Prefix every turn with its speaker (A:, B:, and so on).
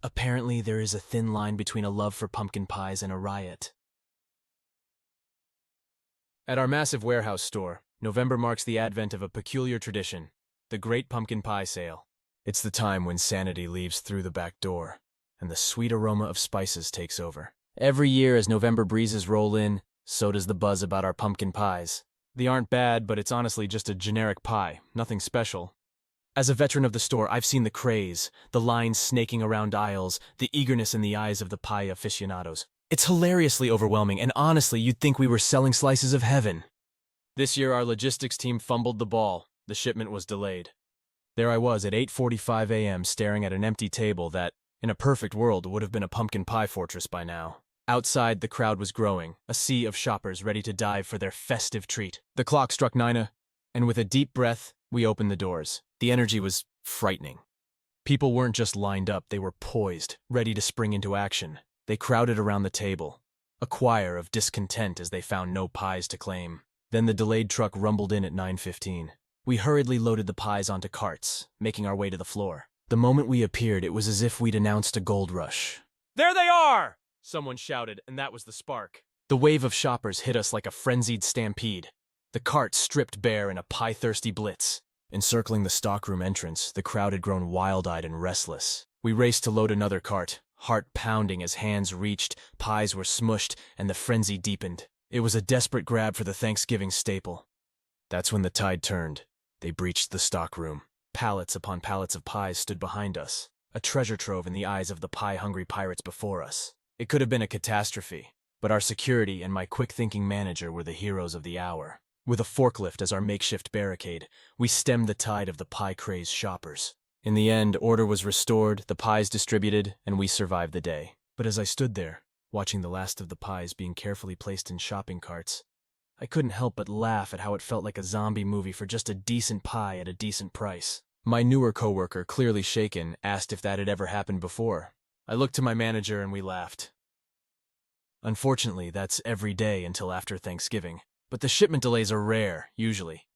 A: Apparently, there is a thin line between a love for pumpkin pies and a riot. At our massive warehouse store, November marks the advent of a peculiar tradition, the Great Pumpkin Pie Sale. It's the time when sanity leaves through the back door, and the sweet aroma of spices takes over. Every year as November breezes roll in, so does the buzz about our pumpkin pies. They aren't bad, but it's honestly just a generic pie, nothing special. As a veteran of the store, I've seen the craze, the lines snaking around aisles, the eagerness in the eyes of the pie aficionados. It's hilariously overwhelming, and honestly, you'd think we were selling slices of heaven. This year, our logistics team fumbled the ball. The shipment was delayed. There I was at 8:45 a.m. staring at an empty table that, in a perfect world, would have been a pumpkin pie fortress by now. Outside, the crowd was growing, a sea of shoppers ready to dive for their festive treat. The clock struck 9, and with a deep breath, we opened the doors. The energy was frightening. People weren't just lined up, they were poised, ready to spring into action. They crowded around the table, a choir of discontent as they found no pies to claim. Then the delayed truck rumbled in at 9:15. We hurriedly loaded the pies onto carts, making our way to the floor. The moment we appeared, it was as if we'd announced a gold rush. "There they are!" someone shouted, and that was the spark. The wave of shoppers hit us like a frenzied stampede. The carts stripped bare in a pie-thirsty blitz. Encircling the stockroom entrance, the crowd had grown wild-eyed and restless. We raced to load another cart, heart pounding as hands reached, pies were smushed, and the frenzy deepened. It was a desperate grab for the Thanksgiving staple. That's when the tide turned. They breached the stockroom. Pallets upon pallets of pies stood behind us, a treasure trove in the eyes of the pie-hungry pirates before us. It could have been a catastrophe, but our security and my quick-thinking manager were the heroes of the hour. With a forklift as our makeshift barricade, we stemmed the tide of the pie-crazed shoppers. In the end, order was restored, the pies distributed, and we survived the day. But as I stood there, watching the last of the pies being carefully placed in shopping carts, I couldn't help but laugh at how it felt like a zombie movie for just a decent pie at a decent price. My newer coworker, clearly shaken, asked if that had ever happened before. I looked to my manager and we laughed. Unfortunately, that's every day until after Thanksgiving. But the shipment delays are rare, usually.